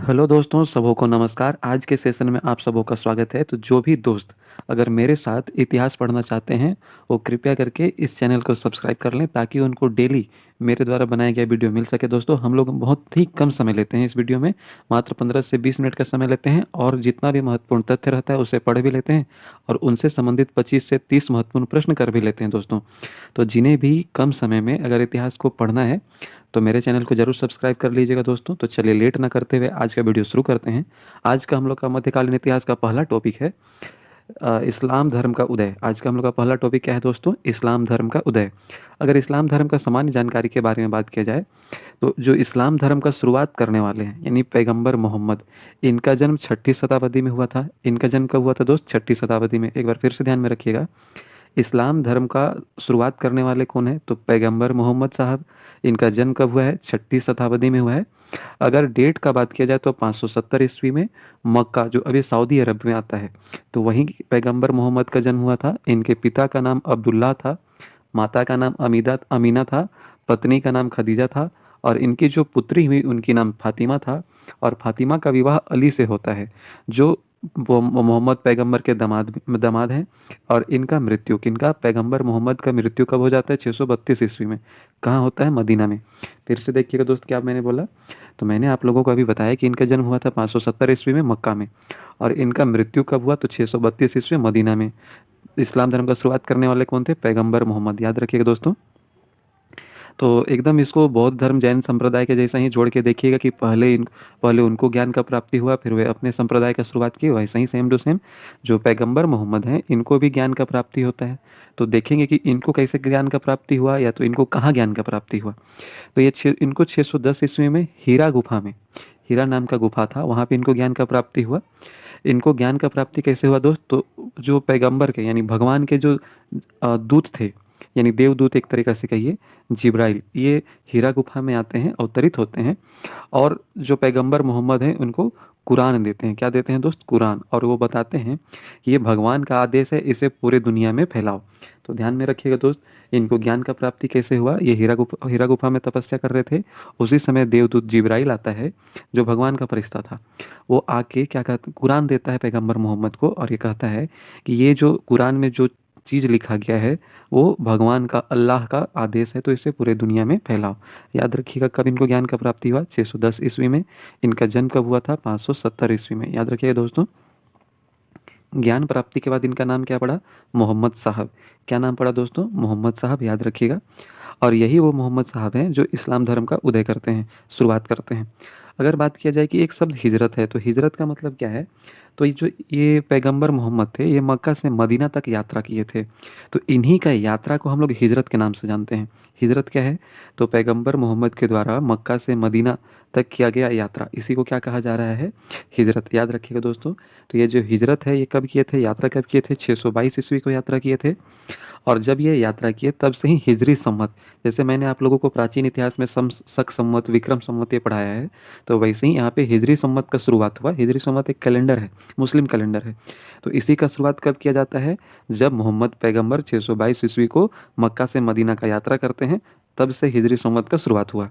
Hello दोस्तों, सबों को नमस्कार। आज के सेशन में आप सबों का स्वागत है। तो जो भी दोस्त अगर मेरे साथ इतिहास पढ़ना चाहते हैं, वो कृपया करके इस चैनल को सब्सक्राइब कर लें ताकि उनको डेली मेरे द्वारा बनाया गया वीडियो मिल सके। दोस्तों, हम लोग बहुत ही कम समय लेते हैं इस वीडियो में, मात्र 15 से 20 मिनट का समय लेते हैं और जितना भी महत्वपूर्ण तथ्य रहता है उसे पढ़ भी लेते हैं और उनसे संबंधित 25 से 30 महत्वपूर्ण प्रश्न कर भी लेते हैं। दोस्तों, तो जिन्हें भी कम समय में अगर इतिहास को पढ़ना है तो मेरे चैनल को जरूर सब्सक्राइब कर लीजिएगा। दोस्तों, तो चलिए लेट ना करते हुए आज का वीडियो शुरू करते हैं। आज का हम लोग का मध्यकालीन इतिहास का पहला टॉपिक है इस्लाम धर्म का उदय। आज का हम लोग का पहला टॉपिक क्या है दोस्तों? इस्लाम धर्म का उदय। अगर इस्लाम धर्म का सामान्य जानकारी के बारे में बात किया जाए तो जो इस्लाम धर्म का शुरुआत करने वाले हैं यानी पैगंबर मोहम्मद, इनका जन्म 6ठी शताब्दी में हुआ था। इनका जन्म कब हुआ था दोस्त? 6ठी शताब्दी में। एक बार फिर से ध्यान में रखिएगा, इस्लाम धर्म का शुरुआत करने वाले कौन है? तो पैगंबर मोहम्मद साहब। इनका जन्म कब हुआ है? 6ठी शताब्दी में हुआ है। अगर डेट का बात किया जाए तो 570 ईस्वी में मक्का, जो अभी सऊदी अरब में आता है, तो वहीं पैगंबर मोहम्मद का जन्म हुआ था। इनके पिता का नाम अब्दुल्ला था, माता का नाम अमीना था, पत्नी का नाम खदीजा था और इनकी जो पुत्री हुई उनकी नाम फातिमा था। और फातिमा का विवाह अली से होता है, जो मोहम्मद पैगंबर के दामाद हैं। और इनका मृत्यु, किनका? पैगंबर मोहम्मद का मृत्यु कब हो जाता है? 632 ईस्वी में। कहाँ होता है? मदीना में। फिर से देखिएगा दोस्त, क्या मैंने बोला? तो मैंने आप लोगों को अभी बताया कि इनका जन्म हुआ था 570 ईस्वी में मक्का में और इनका मृत्यु कब हुआ? तो 632 ईस्वी मदीना में। इस्लाम धर्म का शुरुआत करने वाले कौन थे? पैगंबर मोहम्मद। याद रखिएगा दोस्तों। तो एकदम इसको बौद्ध धर्म जैन संप्रदाय के जैसा ही जोड़ के देखिएगा कि पहले उनको ज्ञान का प्राप्ति हुआ, फिर वे अपने संप्रदाय का शुरुआत की। वैसे ही सेम टू सेम जो पैगंबर मोहम्मद हैं, इनको भी ज्ञान का प्राप्ति होता है। तो देखेंगे कि इनको कैसे ज्ञान का प्राप्ति हुआ या तो इनको कहाँ ज्ञान का प्राप्ति हुआ। तो इनको 610 ईस्वी में हीरा गुफा में, हीरा नाम का गुफा था, वहाँ पे इनको ज्ञान का प्राप्ति हुआ। इनको ज्ञान का प्राप्ति कैसे हुआ दोस्त? तो जो पैगंबर के यानी भगवान के जो दूत थे, यानी देवदूत एक तरीक़ा से कहिए, जिब्राइल, ये हीरा गुफा में आते हैं, अवतरित होते हैं और जो पैगंबर मोहम्मद हैं उनको कुरान देते हैं। क्या देते हैं दोस्त? कुरान। और वो बताते हैं कि ये भगवान का आदेश है, इसे पूरे दुनिया में फैलाओ। तो ध्यान में रखिएगा दोस्त, इनको ज्ञान का प्राप्ति कैसे हुआ? ये हीरा गुफा में तपस्या कर रहे थे। उसी समय देवदूत जिब्राइल आता है, जो भगवान का फरिश्ता था। वो आके क्या कहता, कुरान देता है पैगंबर मोहम्मद को और ये कहता है कि ये जो कुरान में जो चीज़ लिखा गया है वो भगवान का, अल्लाह का आदेश है, तो इसे पूरे दुनिया में फैलाओ। याद रखिएगा कब इनको ज्ञान का प्राप्ति हुआ? 610 ईस्वी में। इनका जन्म कब हुआ था? 570 ईस्वी में। याद रखिएगा दोस्तों। ज्ञान प्राप्ति के बाद इनका नाम क्या पड़ा? मोहम्मद साहब। क्या नाम पड़ा दोस्तों? मोहम्मद साहब। याद रखिएगा। और यही वो मोहम्मद साहब हैं जो इस्लाम धर्म का उदय करते हैं, शुरुआत करते हैं। अगर बात किया जाए कि एक शब्द हिजरत है, तो हिजरत का मतलब क्या है? तो ये पैगंबर मोहम्मद थे, ये मक्का से मदीना तक यात्रा किए थे। तो इन्हीं का यात्रा को हम लोग हिजरत के नाम से जानते हैं। हिजरत क्या है? तो पैगंबर मोहम्मद के द्वारा मक्का से मदीना तक किया गया यात्रा, इसी को क्या कहा जा रहा है? हिजरत। याद रखिएगा दोस्तों। तो ये जो हिजरत है, ये कब किए थे? यात्रा कब किए थे? 622 ईस्वी को यात्रा किए थे। और जब ये यात्रा किए तब से ही हिजरी संवत, जैसे मैंने आप लोगों को प्राचीन इतिहास में शक संवत, विक्रम संवत ये पढ़ाया है, तो वैसे ही यहाँ पे हिजरी संवत का शुरुआत हुआ। हिजरी संवत एक कैलेंडर है, मुस्लिम कैलेंडर है। तो इसी का शुरुआत कब किया जाता है? जब मोहम्मद पैगंबर 622 ईस्वी को मक्का से मदीना का यात्रा करते हैं, तब से हिजरी संवत का शुरुआत हुआ।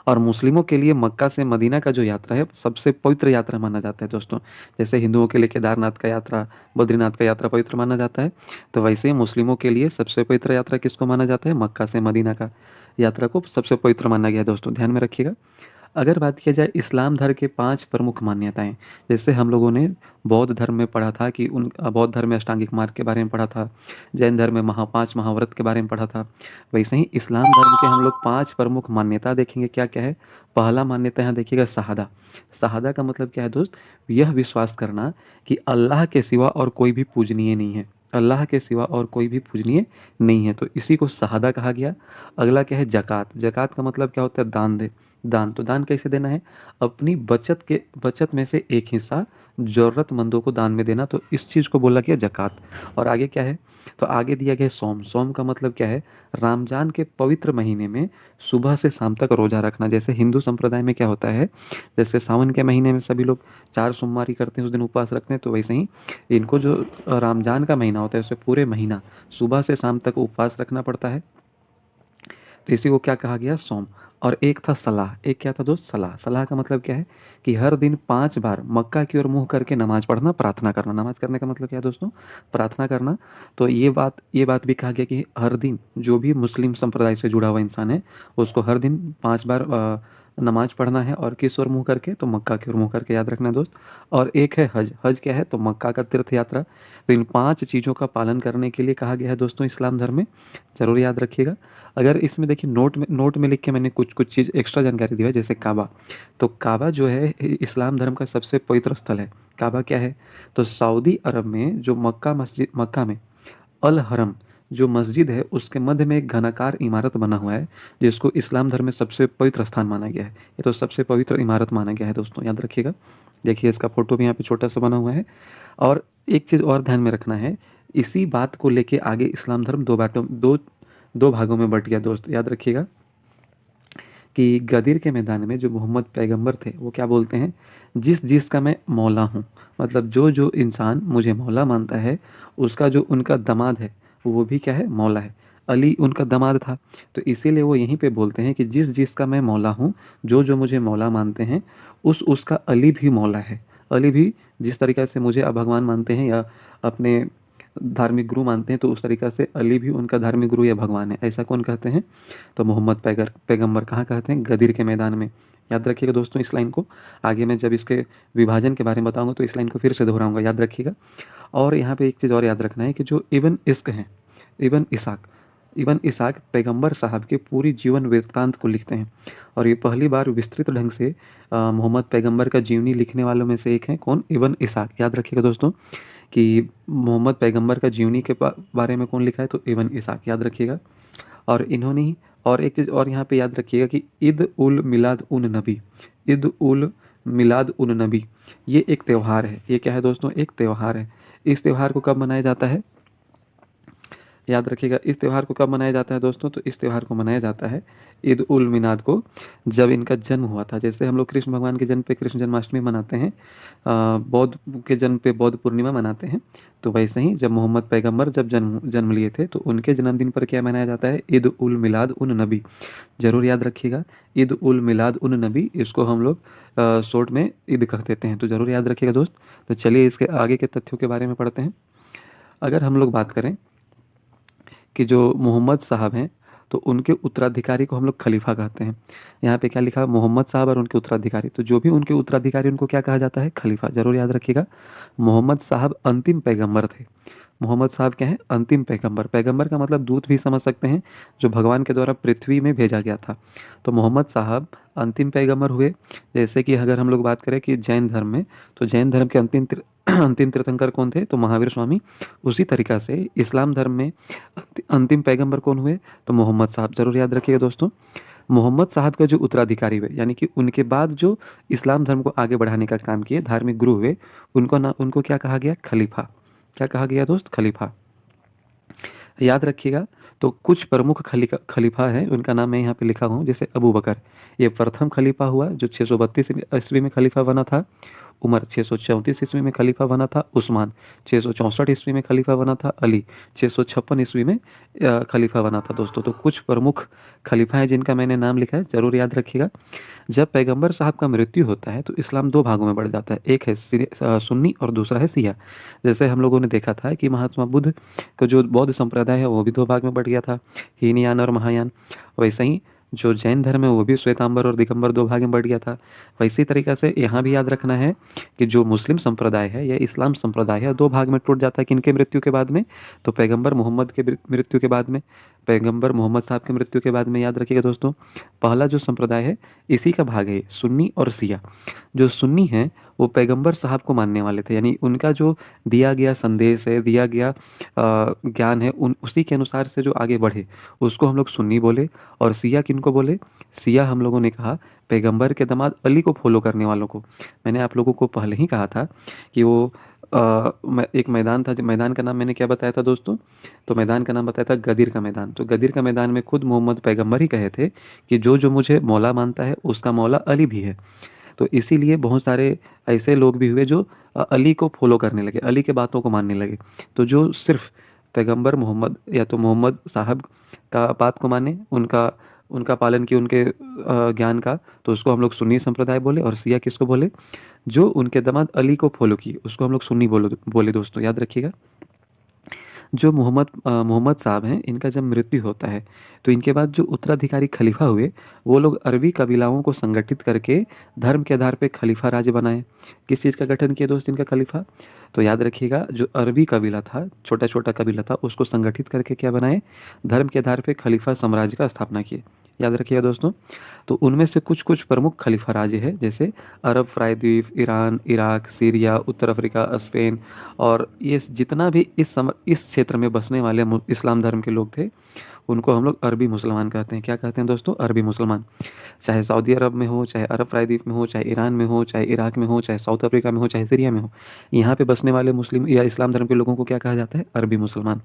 और मुस्लिमों के लिए मक्का से मदीना का जो यात्रा है सबसे पवित्र यात्रा माना जाता है दोस्तों। जैसे हिंदुओं के लिए केदारनाथ का यात्रा, बद्रीनाथ का यात्रा पवित्र माना जाता है, तो वैसे ही मुस्लिमों के लिए सबसे पवित्र यात्रा किसको माना जाता है? मक्का से मदीना का यात्रा को सबसे पवित्र माना गया है दोस्तों, ध्यान में रखिएगा। अगर बात किया जाए इस्लाम धर्म के 5 प्रमुख मान्यताएं, जैसे हम लोगों ने बौद्ध धर्म में पढ़ा था कि बौद्ध धर्म में अष्टांगिक मार्ग के बारे में पढ़ा था, जैन धर्म में 5 महाव्रत के बारे में पढ़ा था, वैसे ही इस्लाम धर्म के हम लोग 5 प्रमुख मान्यता देखेंगे। क्या क्या है? पहला मान्यता यहाँ देखिएगा, शहादा। शहादा का मतलब क्या है दोस्त? यह विश्वास करना कि अल्लाह के सिवा और कोई भी पूजनीय नहीं है, अल्लाह के सिवा और कोई भी पूजनीय नहीं है, तो इसी को शहादा कहा गया। अगला क्या है? ज़कात। ज़कात का मतलब क्या होता है? दान दे। दान, तो दान कैसे देना है? अपनी बचत में से एक हिस्सा ज़रूरतमंदों को दान में देना, तो इस चीज़ को बोला गया ज़कात। और आगे क्या है? तो आगे दिया गया सोम। सोम का मतलब क्या है? रमजान के पवित्र महीने में सुबह से शाम तक रोज़ा रखना। जैसे हिंदू संप्रदाय में क्या होता है, जैसे सावन के महीने में सभी लोग 4 सोमवारी करते हैं, उस दिन उपवास रखते हैं, तो वैसे ही इनको जो रमजान का महीना होता है उसे पूरे महीना सुबह से शाम तक उपवास रखना पड़ता है, तो इसी को क्या कहा गया? सोम। और एक था सलाह। एक क्या था दोस्त? सलाह। सलाह का मतलब क्या है कि हर दिन 5 बार मक्का की ओर मुँह करके नमाज़ पढ़ना, प्रार्थना करना। नमाज़ करने का मतलब क्या है दोस्तों? प्रार्थना करना। तो ये बात भी कहा गया कि हर दिन जो भी मुस्लिम संप्रदाय से जुड़ा हुआ इंसान है, उसको हर दिन 5 बार नमाज़ पढ़ना है। और किस ओर मुँह करके? तो मक्का की ओर मुँह करके, याद रखना दोस्त। और एक है हज। हज क्या है? तो मक्का का तीर्थ यात्रा। तो इन 5 चीज़ों का पालन करने के लिए कहा गया है दोस्तों इस्लाम धर्म में। ज़रूर याद रखिएगा। अगर इसमें देखिए नोट में लिख के मैंने कुछ चीज़ एक्स्ट्रा जानकारी दी है, जैसे काबा। तो काबा जो है इस्लाम धर्म का सबसे पवित्र स्थल है। काबा क्या है? तो सऊदी अरब में जो मक्का में अल हरम जो मस्जिद है, उसके मध्य में एक घनाकार इमारत बना हुआ है, जिसको इस्लाम धर्म में सबसे पवित्र स्थान माना गया है। ये तो सबसे पवित्र इमारत माना गया है दोस्तों, याद रखिएगा। देखिए इसका फोटो भी यहाँ पे छोटा सा बना हुआ है। और एक चीज़ और ध्यान में रखना है, इसी बात को लेके आगे इस्लाम धर्म दो भागों में बँट गया दोस्त, याद रखिएगा। कि गदीर के मैदान में जो मोहम्मद पैगंबर थे, वो क्या बोलते हैं? जिसका मैं मौला हूँ। मतलब जो इंसान मुझे मौला मानता है, उसका जो उनका दामाद है, वो भी क्या है? मौला है। अली उनका दामाद था। तो इसीलिए वो यहीं पे बोलते हैं कि जिसका मैं मौला हूँ, जो मुझे मौला मानते हैं, उसका अली भी मौला है। अली भी जिस तरीक़ा से मुझे भगवान मानते हैं या अपने धार्मिक गुरु मानते हैं, तो उस तरीक़ा से अली भी उनका धार्मिक गुरु या भगवान है। ऐसा कौन कहते हैं? तो मोहम्मद पैगंबर कहाँ कहते हैं? गदीर के मैदान में। याद रखिएगा दोस्तों इस लाइन को। आगे मैं जब इसके विभाजन के बारे में बताऊंगा तो इस लाइन को फिर से दोहराऊंगा, याद रखिएगा। और यहाँ पे एक चीज़ और याद रखना है कि जो इब्न इस्क हैं, इब्न इसाक पैगंबर साहब के पूरी जीवन वृत्तांत को लिखते हैं। और ये पहली बार विस्तृत ढंग से मोहम्मद पैगंबर का जीवनी लिखने वालों में से एक हैं। कौन? इब्न इसाक। याद रखिएगा दोस्तों कि मोहम्मद पैगंबर का जीवनी के बारे में कौन लिखा है? तो इब्न इसाक, याद रखिएगा। और इन्होंने ही और एक चीज़ और यहाँ पे याद रखिएगा कि ईद उल मिलाद उन नबी, ईद उल मिलाद उन नबी, ये एक त्यौहार है। ये क्या है दोस्तों? एक त्यौहार है। इस त्यौहार को कब मनाया जाता है? याद रखिएगा, इस त्यौहार को कब मनाया जाता है दोस्तों? तो इस त्यौहार को मनाया जाता है ईद उल मिलाद को, जब इनका जन्म हुआ था। जैसे हम लोग कृष्ण भगवान के जन्म पे कृष्ण जन्माष्टमी मनाते हैं, बौद्ध के जन्म पे बौद्ध पूर्णिमा मनाते हैं, तो वैसे ही जब मोहम्मद पैगंबर जब जन्म लिए थे, तो उनके जन्मदिन पर क्या मनाया जाता है? ईद उल मिलाद उन नबी। ज़रूर याद रखिएगा, ईद उल मिलाद उन नबी, इसको हम लोग शॉर्ट में ईद कह देते हैं। तो ज़रूर याद रखिएगा दोस्त। तो चलिए इसके आगे के तथ्यों के बारे में पढ़ते हैं। अगर हम लोग बात करें कि जो मोहम्मद साहब हैं, तो उनके उत्तराधिकारी को हम लोग खलीफा कहते हैं। यहाँ पे क्या लिखा है? मोहम्मद साहब और उनके उत्तराधिकारी। तो जो भी उनके उत्तराधिकारी, उनको क्या कहा जाता है? खलीफा। ज़रूर याद रखिएगा। मोहम्मद साहब अंतिम पैगंबर थे। मोहम्मद साहब क्या हैं? अंतिम पैगंबर। पैगंबर का मतलब दूत भी समझ सकते हैं, जो भगवान के द्वारा पृथ्वी में भेजा गया था। तो मोहम्मद साहब अंतिम पैगंबर हुए। जैसे कि अगर हम लोग बात करें कि जैन धर्म में, तो जैन धर्म के अंतिम तीर्थंकर कौन थे? तो महावीर स्वामी। उसी तरीक़ा से इस्लाम धर्म में अंतिम पैगंबर कौन हुए? तो मोहम्मद साहब। ज़रूर याद रखिएगा दोस्तों। मोहम्मद साहब का जो उत्तराधिकारी हुए, यानी कि उनके बाद जो इस्लाम धर्म को आगे बढ़ाने का काम किए, धार्मिक गुरु हुए, उनको क्या कहा गया? खलीफा। क्या कहा गया दोस्त? खलीफा। याद रखिएगा। तो कुछ प्रमुख खलीफा हैं, उनका नाम मैं यहाँ पे लिखा हूँ। जैसे अबू बकर, ये प्रथम खलीफा हुआ जो 632 ईस्वी में खलीफा बना था। उमर 634 ईस्वी में खलीफा बना था। उस्मान 664 ईस्वी में खलीफा बना था। अली 656 ईस्वी में खलीफा बना था दोस्तों। तो कुछ प्रमुख खलीफा हैं जिनका मैंने नाम लिखा है, ज़रूर याद रखिएगा। जब पैगंबर साहब का मृत्यु होता है, तो इस्लाम दो भागों में बढ़ जाता है। एक है सुन्नी और दूसरा है शिया। जैसे हम लोगों ने देखा था कि महात्मा बुद्ध का जो बौद्ध संप्रदाय है, वो भी दो भाग में बढ़ गया था, हीनयान और महायान। वैसे ही जो जैन धर्म है, वो भी श्वेतांबर और दिगंबर दो भाग में बढ़ गया था। वैसी तरीक़ा से यहाँ भी याद रखना है कि जो मुस्लिम संप्रदाय है या इस्लाम संप्रदाय है, दो भाग में टूट जाता है। किनके मृत्यु के बाद में? तो पैगंबर मोहम्मद के मृत्यु के बाद में, पैगंबर मोहम्मद साहब के मृत्यु के बाद में। याद रखिएगा दोस्तों, पहला जो संप्रदाय है, इसी का भाग है सुन्नी और शिया। जो सुन्नी हैं, वो पैगंबर साहब को मानने वाले थे, यानी उनका जो दिया गया संदेश है, दिया गया ज्ञान है, उसी के अनुसार से जो आगे बढ़े, उसको हम लोग सुन्नी बोले। और शिया किनको बोले? शिया हम लोगों ने कहा पैगंबर के दामाद अली को फॉलो करने वालों को। मैंने आप लोगों को पहले ही कहा था कि वो एक मैदान था, जो मैदान का नाम मैंने क्या बताया था दोस्तों? तो मैदान का नाम बताया था गदीर का मैदान। तो गदीर का मैदान में खुद मोहम्मद पैगंबर ही कहे थे कि जो मुझे मौला मानता है, उसका मौला अली भी है। तो इसीलिए बहुत सारे ऐसे लोग भी हुए जो अली को फॉलो करने लगे, अली के बातों को मानने लगे। तो जो सिर्फ पैगंबर मोहम्मद या तो मोहम्मद साहब का बात को माने, उनका पालन किए, उनके ज्ञान का, तो उसको हम लोग सुन्नी संप्रदाय बोले। और शिया किसको बोले? जो उनके दामाद अली को फॉलो किए उसको हम लोग सुन्नी बोले दोस्तों, याद रखिएगा। जो मोहम्मद साहब हैं, इनका जब मृत्यु होता है तो इनके बाद जो उत्तराधिकारी खलीफा हुए, वो लोग अरबी कबीलाओं को संगठित करके धर्म के आधार पे खलीफा राज बनाए। किस चीज़ का गठन किया दोस्त इनका खलीफा? तो याद रखिएगा, जो अरबी कबीला था, छोटा छोटा कबीला था, उसको संगठित करके क्या बनाए? धर्म के आधार पे खलीफा साम्राज्य का स्थापना किए। याद रखिएगा दोस्तों। तो उनमें से कुछ कुछ प्रमुख खलीफा राज्य है, जैसे अरब प्रायद्वीप, ईरान, इराक, सीरिया, उत्तर अफ्रीका, स्पेन। और ये जितना भी इस क्षेत्र में बसने वाले इस्लाम धर्म के लोग थे, उनको हम लोग अरबी मुसलमान कहते हैं। क्या कहते हैं दोस्तों? अरबी मुसलमान। चाहे सऊदी अरब में हो, चाहे अरब प्रायद्वीप में हो, चाहे ईरान में हो, चाहे इराक में हो, चाहे साउथ अफ्रीका में हो, चाहे सीरिया में हो, यहाँ पे बसने वाले मुस्लिम या इस्लाम धर्म के लोगों को क्या कहा जाता है? अरबी मुसलमान।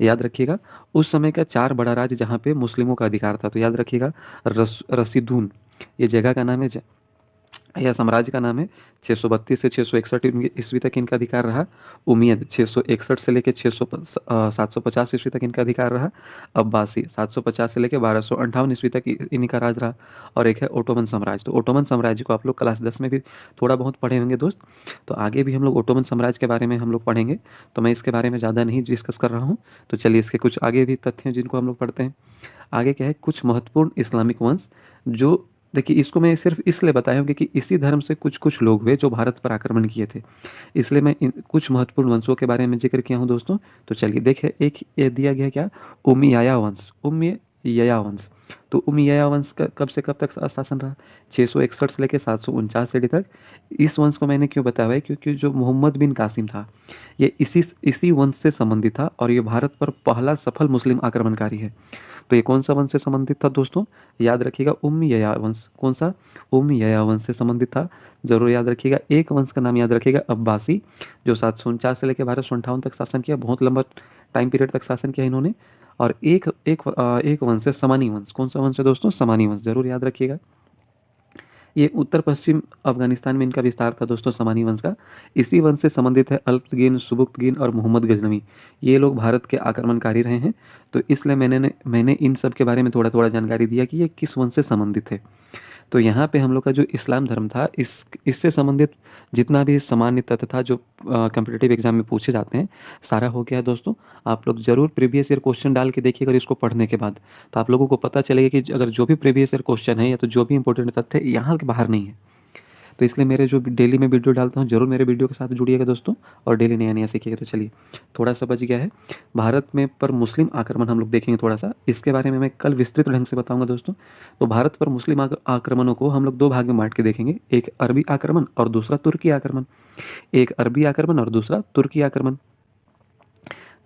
याद रखिएगा। उस समय का 4 बड़ा राज्य जहाँ पे मुस्लिमों का अधिकार था, तो याद रखिएगा, रसीदून ये जगह का नाम है, या साम्राज्य का नाम है। 632 से 661 ईस्वी तक इनका अधिकार रहा। उमैयद 661 से लेकर 750 ईस्वी तक इनका अधिकार रहा। अब्बासी 750 से लेकर 1258 ईस्वी तक इनका राज रहा। और एक है ओटोमन साम्राज्य। तो ओटोमन साम्राज्य को आप लोग क्लास 10 में भी थोड़ा बहुत पढ़े होंगे दोस्त। तो आगे भी हम लोग ओटोमन साम्राज्य के बारे में हम लोग पढ़ेंगे, तो मैं इसके बारे में ज़्यादा नहीं डिस्कस कर रहा हूँ। तो चलिए इसके कुछ आगे भी तथ्य हैं जिनको हम लोग पढ़ते हैं। आगे क्या है? कुछ महत्वपूर्ण इस्लामिक वंश। जो देखिए, इसको मैं सिर्फ इसलिए बताया हूँ क्योंकि इसी धर्म से कुछ कुछ लोग हुए जो भारत पर आक्रमण किए थे, इसलिए मैं इन कुछ महत्वपूर्ण वंशों के बारे में जिक्र किया हूँ दोस्तों। तो चलिए देखिए, एक ये दिया गया क्या? उमैया वंश। उमैया वंश। तो उमैया वंश का कब से कब तक शासन रहा? 661 से लेकर 749 ईडी तक। इस वंश को मैंने क्यों बताया है? क्योंकि जो मोहम्मद बिन कासिम था, ये इसी वंश से संबंधित था, और ये भारत पर पहला सफल मुस्लिम आक्रमणकारी है। तो ये कौन सा वंश से संबंधित था दोस्तों? याद रखिएगा, उमैया वंश। कौन सा? उमैया वंश से संबंधित था। जरूर याद रखिएगा। एक वंश का नाम याद रखिएगा, अब्बासी, जो 749 से लेकर 1258 तक शासन किया। बहुत लंबा टाइम पीरियड तक शासन किया इन्होंने। और एक वंश है समानी वंश। कौन सा वंश है दोस्तों? समानी वंश। जरूर याद रखिएगा। ये उत्तर पश्चिम अफगानिस्तान में इनका विस्तार था दोस्तों, समानी वंश का। इसी वंश से संबंधित है अल्पतगीन, सुबुक्तगीन और मोहम्मद गजनवी। ये लोग भारत के आक्रमणकारी रहे हैं। तो इसलिए मैंने इन सब के बारे में थोड़ा थोड़ा जानकारी दिया कि ये किस वंश से संबंधित है। तो यहाँ पे हम लोग का जो इस्लाम धर्म था, इससे संबंधित जितना भी सामान्य तथ्य था जो कम्पिटिटिव एग्जाम में पूछे जाते हैं, सारा हो गया है दोस्तों। आप लोग जरूर प्रीवियस ईयर क्वेश्चन डाल के देखिएगा इसको पढ़ने के बाद, तो आप लोगों को पता चलेगा कि अगर जो भी प्रीवियस ईयर क्वेश्चन है या तो जो भी इंपॉर्टेंट तथ्य है, यहाँ के बाहर नहीं है। तो इसलिए मेरे जो डेली में वीडियो डालता हूँ, जरूर मेरे वीडियो के साथ जुड़िएगा दोस्तों, और डेली नया नया सीखिएगा। तो चलिए, थोड़ा सा बच गया है भारत में पर मुस्लिम आक्रमण, हम लोग देखेंगे थोड़ा सा। इसके बारे में मैं कल विस्तृत ढंग से बताऊंगा दोस्तों। तो भारत पर मुस्लिम आक्रमणों को हम लोग 2 भाग में बांट के देखेंगे, एक अरबी आक्रमण और दूसरा तुर्की आक्रमण। एक अरबी आक्रमण और दूसरा तुर्की आक्रमण।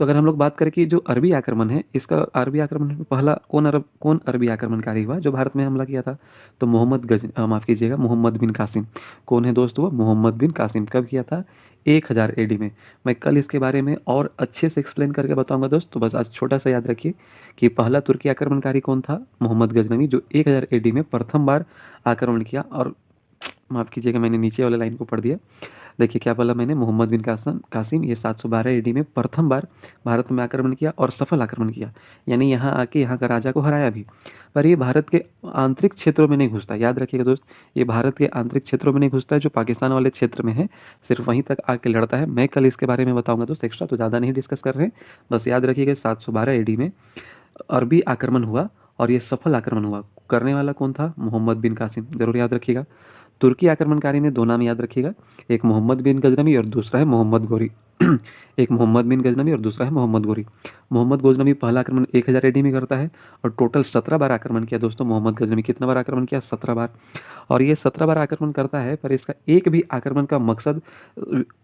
तो अगर हम लोग बात करें कि जो अरबी आक्रमण है, इसका अरबी आक्रमण में पहला कौन अरबी आक्रमणकारी हुआ जो भारत में हमला किया था? तो माफ़ कीजिएगा, मोहम्मद बिन कासिम। कौन है दोस्त वो? मोहम्मद बिन कासिम। कब किया था? 1000 एडी में। मैं कल इसके बारे में और अच्छे से एक्सप्लेन करके बताऊंगा दोस्त। तो बस आज छोटा सा याद रखिए कि पहला तुर्की आक्रमणकारी कौन था? मोहम्मद गजनवी, जो 1000 एडी में प्रथम बार आक्रमण किया। और माफ़ कीजिएगा, मैंने नीचे वाले लाइन को पढ़ दिया। देखिए क्या बोला मैंने? मोहम्मद बिन कासिम ये 712 एडी में प्रथम बार भारत में आक्रमण किया और सफल आक्रमण किया, यानी यहाँ आके यहाँ का राजा को हराया भी। पर ये भारत के आंतरिक क्षेत्रों में नहीं घुसता। याद रखिएगा दोस्त, ये भारत के आंतरिक क्षेत्रों में नहीं घुसता है, जो पाकिस्तान वाले क्षेत्र में है सिर्फ वहीं तक आके लड़ता है। मैं कल इसके बारे में बताऊंगा दोस्त, एक्स्ट्रा तो ज़्यादा नहीं डिस्कस कर रहे हैं। बस याद रखिएगा, 712 एडी में अरबी आक्रमण हुआ और ये सफल आक्रमण हुआ। करने वाला कौन था? मोहम्मद बिन कासिम। जरूर याद रखिएगा। तुर्की आक्रमणकारी में 2 नाम याद रखिएगा, एक मोहम्मद बिन गजनवी और दूसरा है मोहम्मद गोरी। एक मोहम्मद बिन गजनवी और दूसरा है मोहम्मद गोरी। मोहम्मद गजनवी पहला आक्रमण 1000 एडी में करता है और टोटल 17 बार आक्रमण किया दोस्तों। मोहम्मद गजनवी कितना बार आक्रमण किया? 17 बार। और ये 17 बार आक्रमण करता है, पर इसका एक भी आक्रमण का मकसद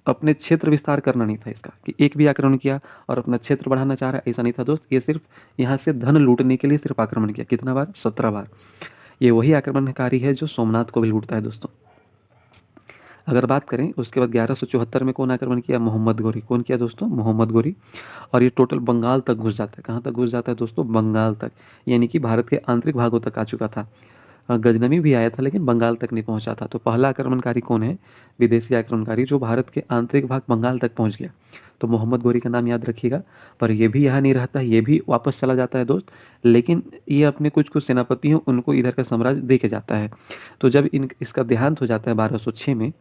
अपने क्षेत्र विस्तार करना नहीं था इसका, कि एक भी आक्रमण किया और अपना क्षेत्र बढ़ाना चाह रहा है, ऐसा नहीं था दोस्त। ये सिर्फ यहाँ से धन लूटने के लिए सिर्फ आक्रमण किया। कितना बार? 17 बार। ये वही आक्रमणकारी है जो सोमनाथ को भी लूटता है दोस्तों। अगर बात करें उसके बाद 1174 में कौन आक्रमण किया? मोहम्मद गोरी। कौन किया दोस्तों? मोहम्मद गोरी। और ये टोटल बंगाल तक घुस जाता है। कहाँ तक घुस जाता है दोस्तों? बंगाल तक, यानी कि भारत के आंतरिक भागों तक आ चुका था। गजनवी भी आया था लेकिन बंगाल तक नहीं पहुंचा था। तो पहला आक्रमणकारी कौन है, विदेशी आक्रमणकारी, जो भारत के आंतरिक भाग बंगाल तक पहुंच गया? तो मोहम्मद गोरी का नाम याद रखिएगा। पर ये भी यहाँ नहीं रहता, ये भी वापस चला जाता है दोस्त, लेकिन ये अपने कुछ कुछ सेनापति हैं उनको इधर का साम्राज्य दे के जाता है। तो जब इसका देहांत हो जाता है 1206 में,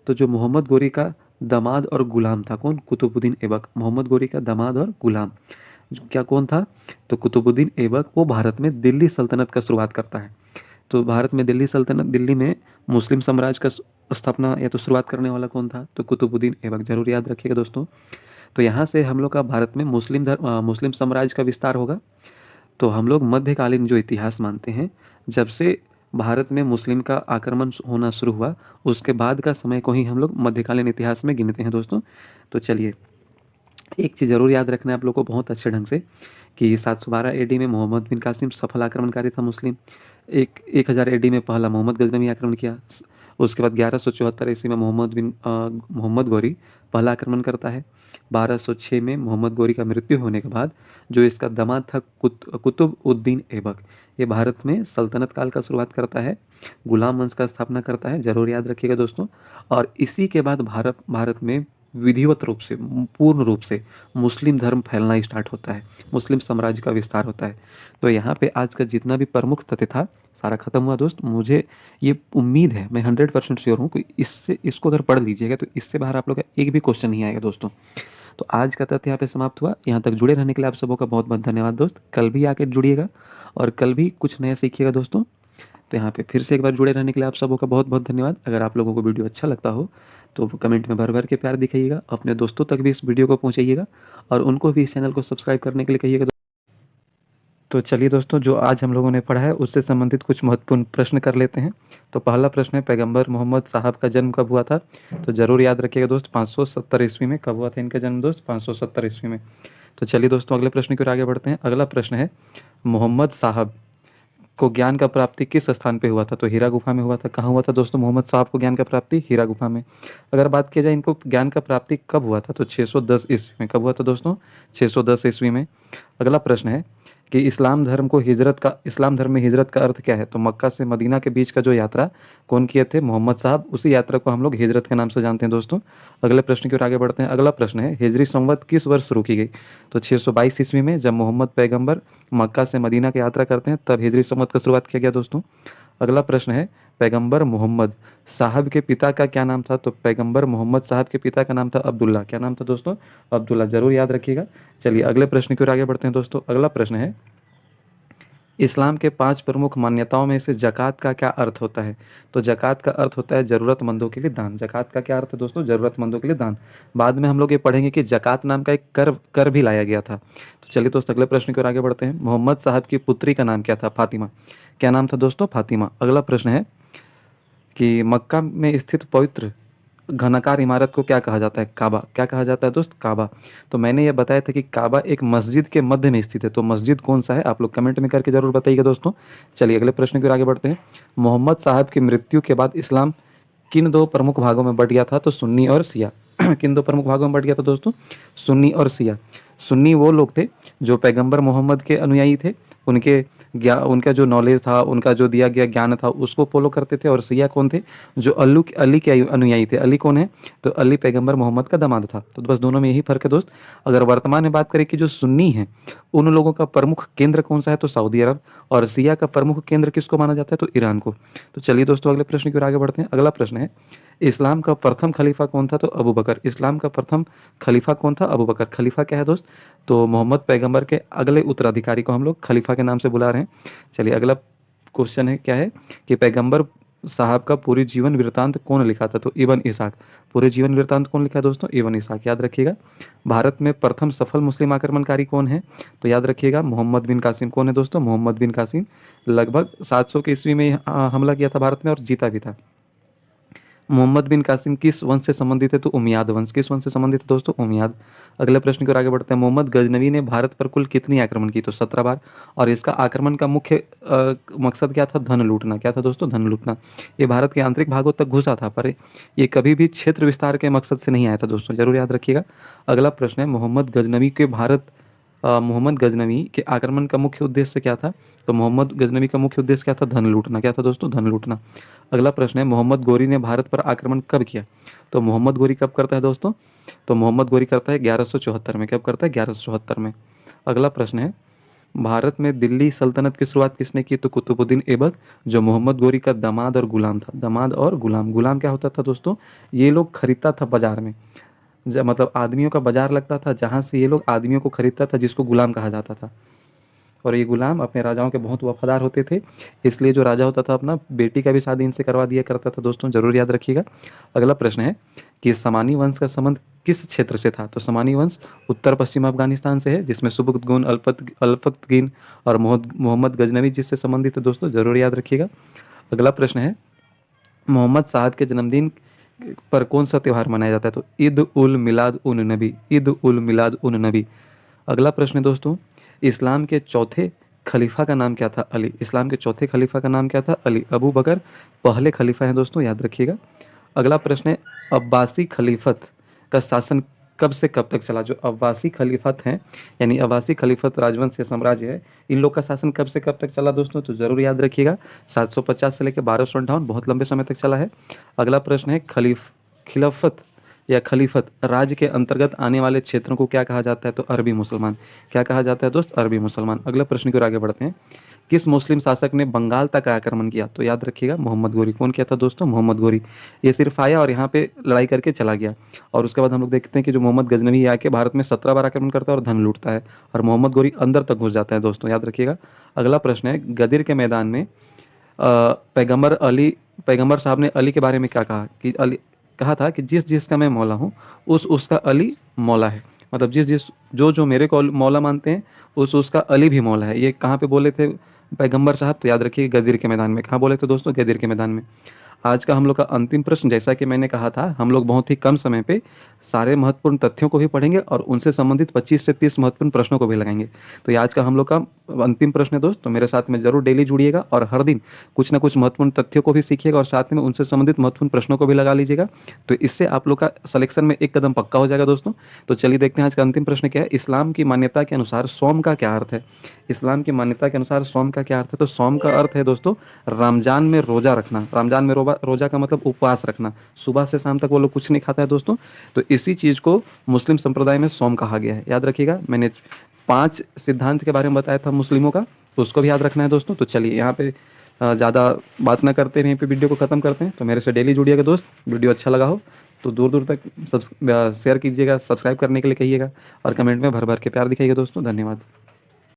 तो जो मोहम्मद गोरी का दामाद और गुलाम था, कौन, कुतुबुद्दीन ऐबक, मोहम्मद गोरी का दामाद और गुलाम क्या कौन था, तो कुतुबुद्दीन ऐबक, वो भारत में दिल्ली सल्तनत का शुरुआत करता है। तो भारत में दिल्ली सल्तनत, दिल्ली में मुस्लिम साम्राज्य का स्थापना या तो शुरुआत करने वाला कौन था, तो कुतुबुद्दीन ऐबक, जरूर याद रखिएगा दोस्तों। तो यहाँ से हम लोग का भारत में मुस्लिम साम्राज्य का विस्तार होगा। तो हम लोग मध्यकालीन जो इतिहास मानते हैं, जब से भारत में मुस्लिम का आक्रमण होना शुरू हुआ, उसके बाद का समय को ही हम लोग मध्यकालीन इतिहास में गिनते हैं दोस्तों। तो चलिए, एक चीज़ ज़रूर याद रखना है आप लोग को बहुत अच्छे ढंग से, कि 712 एडी में मोहम्मद बिन कासिम सफल आक्रमणकारी था मुस्लिम। 1000 एडी में पहला मोहम्मद गजनवी आक्रमण किया। उसके बाद 1174 ईस्वी में मोहम्मद गौरी पहला आक्रमण करता है। 1206 में मोहम्मद गौरी का मृत्यु होने के बाद जो इसका दामाद था कुतुब उद्दीन ऐबक, ये भारत में सल्तनत काल का शुरुआत करता है, गुलाम वंश का स्थापना करता है, जरूर याद रखिएगा दोस्तों। और इसी के बाद भारत में विधिवत रूप से, पूर्ण रूप से मुस्लिम धर्म फैलना स्टार्ट होता है, मुस्लिम साम्राज्य का विस्तार होता है। तो यहाँ पे आज का जितना भी प्रमुख तथ्य था सारा खत्म हुआ दोस्त। मुझे ये उम्मीद है, मैं 100% श्योर हूँ कि इसको अगर पढ़ लीजिएगा तो इससे बाहर आप लोग का एक भी क्वेश्चन नहीं आएगा दोस्तों। तो आज का तथ्य यहाँ पे समाप्त हुआ। यहाँ तक जुड़े रहने के लिए आप सबों का बहुत बहुत धन्यवाद दोस्त। कल भी आके जुड़िएगा और कल भी कुछ नया सीखिएगा दोस्तों। तो यहाँ पे फिर से एक बार जुड़े रहने के लिए आप सबों का बहुत बहुत धन्यवाद। अगर आप लोगों को वीडियो अच्छा लगता हो तो कमेंट में भर भर के प्यार दिखाइएगा, अपने दोस्तों तक भी इस वीडियो को पहुँचाइएगा और उनको भी इस चैनल को सब्सक्राइब करने के लिए कहिएगा। तो चलिए दोस्तों, जो आज हम लोगों ने पढ़ा है उससे संबंधित कुछ महत्वपूर्ण प्रश्न कर लेते हैं। तो पहला प्रश्न है, पैगंबर मोहम्मद साहब का जन्म कब हुआ था? तो जरूर याद रखिएगा दोस्त, 570 ईस्वी में। कब हुआ था इनका जन्म दोस्त? 570 ईस्वी में। तो चलिए दोस्तों, अगले प्रश्न की ओर आगे बढ़ते हैं। अगला प्रश्न है, मोहम्मद साहब को ज्ञान का प्राप्ति किस स्थान पे हुआ था? तो हीरा गुफा में हुआ था। कहाँ हुआ था दोस्तों मोहम्मद साहब को ज्ञान का प्राप्ति? हीरा गुफा में। अगर बात की जाए इनको ज्ञान का प्राप्ति कब हुआ था, तो 610 ईस्वी में। कब हुआ था दोस्तों? 610 ईस्वी में। अगला प्रश्न है कि इस्लाम धर्म में हिजरत का अर्थ क्या है? तो मक्का से मदीना के बीच का जो यात्रा कौन किए थे? मोहम्मद साहब। उसी यात्रा को हम लोग हिजरत के नाम से जानते हैं दोस्तों। अगले प्रश्न की ओर आगे बढ़ते हैं। अगला प्रश्न है, हिजरी संवत किस वर्ष शुरू की गई? तो 622 ईस्वी में, जब मोहम्मद पैगंबर मक्का से मदीना की यात्रा करते हैं तब हिजरी संवत का शुरुआत किया गया दोस्तों। अगला प्रश्न है, पैगंबर मोहम्मद साहब के पिता का क्या नाम था? तो पैगंबर मोहम्मद साहब के पिता का नाम था अब्दुल्ला। क्या नाम था दोस्तों? अब्दुल्ला, जरूर याद रखिएगा। चलिए अगले प्रश्न की ओर आगे बढ़ते हैं दोस्तों। अगला प्रश्न है, इस्लाम के 5 प्रमुख मान्यताओं में से ज़कात का क्या अर्थ होता है? तो ज़कात का अर्थ होता है ज़रूरतमंदों के लिए दान। ज़कात का क्या अर्थ है दोस्तों? ज़रूरतमंदों के लिए दान। बाद में हम लोग ये पढ़ेंगे कि ज़कात नाम का एक कर भी लाया गया था। तो चलिए दोस्तों, अगले प्रश्न की ओर आगे बढ़ते हैं। मोहम्मद साहब की पुत्री का नाम क्या था? फातिमा। क्या नाम था दोस्तों? फातिमा। अगला प्रश्न है कि मक्का में स्थित पवित्र घनाकार इमारत को क्या कहा जाता है? काबा। क्या कहा जाता है दोस्त? काबा। तो मैंने ये बताया था कि काबा एक मस्जिद के मध्य में स्थित है, तो मस्जिद कौन सा है? आप लोग कमेंट में करके जरूर बताइएगा दोस्तों। चलिए अगले प्रश्न की ओर आगे बढ़ते हैं। मोहम्मद साहब की मृत्यु के बाद इस्लाम किन 2 प्रमुख भागों में बट गया था? तो सुन्नी और शिया। किन 2 प्रमुख भागों में बट गया था दोस्तों? सुन्नी और शिया। सुन्नी वो लोग थे जो पैगंबर मोहम्मद के अनुयायी थे, उनका जो नॉलेज था, उनका जो दिया गया ज्ञान था उसको फॉलो करते थे। और शिया कौन थे? जो अली के अनुयायी थे। अली कौन है? तो अली पैगंबर मोहम्मद का दामाद था। तो बस दोनों में यही फर्क है दोस्त। अगर वर्तमान में बात करें कि जो सुन्नी है उन लोगों का प्रमुख केंद्र कौन सा है? तो सऊदी अरब। और शिया का प्रमुख केंद्र किसको माना जाता है? तो ईरान को। तो चलिए दोस्तों, अगले प्रश्न की ओर आगे बढ़ते हैं। अगला प्रश्न है, इस्लाम का प्रथम खलीफा कौन था? तो अबू बकर। इस्लाम का प्रथम खलीफा कौन था? अबू बकर। खलीफा क्या है दोस्त? तो मोहम्मद पैगंबर के अगले उत्तराधिकारी को हम लोग खलीफा के नाम से बुला रहे हैं। चलिए अगला क्वेश्चन है, क्या है कि पैगंबर साहब का पूरी जीवन वृत्तांत कौन लिखा था? तो इब्न इसाक। पूरे जीवन वृत्तांत कौन लिखा है दोस्तों? इब्न इसाक, याद रखिएगा। भारत में प्रथम सफल मुस्लिम आक्रमणकारी कौन है? तो याद रखिएगा, मोहम्मद बिन कासिम। कौन है दोस्तों? मोहम्मद बिन कासिम। लगभग 700 के ईस्वी में हमला किया था भारत में और जीता भी था। मोहम्मद बिन कासिम किस वंश से संबंधित है? तो उमैयाद वंश। किस वंश से संबंधित है दोस्तों? उमैयाद। अगले प्रश्न की ओर आगे बढ़ते हैं। मोहम्मद गजनवी ने भारत पर कुल कितनी आक्रमण की? तो 17 बार। और इसका आक्रमण का मुख्य मकसद क्या था? धन लूटना। क्या था दोस्तों? धन लूटना। ये भारत के आंतरिक भागों तक घुसा था, पर ये कभी भी क्षेत्र विस्तार के मकसद से नहीं आया था दोस्तों, जरूर याद रखिएगा। अगला प्रश्न है, मोहम्मद गजनवी के भारत मोहम्मद गजनवी के आक्रमण का मुख्य उद्देश्य क्या था? तो मोहम्मद गजनवी का मुख्य उद्देश्य क्या था? धन लूटना। क्या था दोस्तों? धन लूटना। अगला प्रश्न है, मोहम्मद गोरी ने भारत पर आक्रमण कब किया? तो मोहम्मद गोरी कब करता है दोस्तों? तो मोहम्मद गोरी करता है 1174 में। कब करता है? 1174 में। अगला प्रश्न है, भारत में दिल्ली सल्तनत की शुरुआत किसने की? तो कुतुबुद्दीन ऐबक, जो मोहम्मद गोरी का दामाद और गुलाम था। दामाद और गुलाम। गुलाम क्या होता था दोस्तों? ये लोग खरीदता था बाजार में, मतलब आदमियों का बाजार लगता था, जहाँ से ये लोग आदमियों को खरीदता था, जिसको गुलाम कहा जाता था। और ये गुलाम अपने राजाओं के बहुत वफादार होते थे, इसलिए जो राजा होता था अपना बेटी का भी शादी इनसे करवा दिया करता था दोस्तों, जरूर याद रखिएगा। अगला प्रश्न है कि समानी वंश का संबंध किस क्षेत्र से था? तो समानी वंश उत्तर पश्चिम अफगानिस्तान से है, जिसमें सुबुक्तगुन, अल्पतगीन और मोहम्मद गजनवी जिससे संबंधित है दोस्तों, जरूर याद रखिएगा। अगला प्रश्न है, मोहम्मद साहब के जन्मदिन पर कौन सा त्यौहार मनाया जाता है? तो ईद उल मिलाद उन नबी। ईद उल मिलाद उन नबी। अगला प्रश्न है दोस्तों, इस्लाम के चौथे खलीफा का नाम क्या था? अली। इस्लाम के चौथे खलीफा का नाम क्या था? अली। अबू बकर पहले खलीफा हैं दोस्तों, याद रखिएगा। अगला प्रश्न है, अब्बासी खलीफत का शासन कब से कब तक चला? जो अब्बासी खलीफत हैं, यानी अब्बासी खलीफत राजवंश के साम्राज्य है, इन लोग का शासन कब से कब तक चला दोस्तों? तो जरूर याद रखिएगा, 750 से लेकर 1258, बहुत लंबे समय तक चला है। अगला प्रश्न है, खिलाफत या खलीफत राज्य के अंतर्गत आने वाले क्षेत्रों को क्या कहा जाता है? तो अरबी मुसलमान। क्या कहा जाता है दोस्त? अरबी मुसलमान। अगले प्रश्न की ओर आगे बढ़ते हैं, किस मुस्लिम शासक ने बंगाल तक आक्रमण किया? तो याद रखिएगा, मोहम्मद गोरी। कौन किया था दोस्तों? मोहम्मद गोरी। ये सिर्फ आया और यहाँ पे लड़ाई करके चला गया, और उसके बाद हम लोग देखते हैं कि जो मोहम्मद गजनवी आके भारत में 17 बार आक्रमण करता है और धन लूटता है, और मोहम्मद गोरी अंदर तक घुस जाता है दोस्तों, याद रखिएगा। अगला प्रश्न है, गदर के मैदान में पैगंबर साहब ने अली के बारे में क्या कहा? कि अली कहा था कि जिस जिसका मैं मौला हूँ उसका अली मौला है, मतलब जो मेरे को मौला मानते हैं उसका अली भी मौला है। ये कहाँ पे बोले थे पैगंबर साहब? तो याद रखिए, गदर के मैदान में। कहाँ बोले थे दोस्तों? गदर के मैदान में। आज का हम लोग का अंतिम प्रश्न, जैसा कि मैंने कहा था, हम लोग बहुत ही कम समय पे सारे महत्वपूर्ण तथ्यों को भी पढ़ेंगे और उनसे संबंधित 25 से 30 महत्वपूर्ण प्रश्नों को भी लगाएंगे। तो ये आज का हम लोग का अंतिम प्रश्न है दोस्त, तो मेरे साथ में जरूर डेली जुड़िएगा और हर दिन कुछ ना कुछ महत्वपूर्ण तथ्यों को भी सीखिएगा और साथ में उनसे संबंधित महत्वपूर्ण प्रश्नों को भी लगा लीजिएगा। तो इससे आप लोग का सिलेक्शन में एक कदम पक्का हो जाएगा दोस्तों। तो चलिए देखते हैं आज का अंतिम प्रश्न क्या है। इस्लाम की मान्यता के अनुसार सोम का क्या अर्थ है? इस्लाम की मान्यता के अनुसार सोम का क्या अर्थ है? तो सोम का अर्थ है दोस्तों रमजान में रोजा रखना। रमजान में रोजा का मतलब उपवास रखना, सुबह से शाम तक वो लोग कुछ नहीं खाता है दोस्तों। तो इसी चीज़ को मुस्लिम संप्रदाय में सोम कहा गया है, याद रखिएगा। मैंने 5 सिद्धांत के बारे में बताया था मुस्लिमों का, तो उसको भी याद रखना है दोस्तों। तो चलिए यहाँ पे ज़्यादा बात ना करते हुए यहीं पे वीडियो को ख़त्म करते हैं। तो मेरे से डेली जुड़िएगा दोस्त, वीडियो अच्छा लगा हो तो दूर दूर तक शेयर कीजिएगा, सब्सक्राइब करने के लिए कहिएगा और कमेंट में भर भर के प्यार दिखाइएगा दोस्तों। धन्यवाद।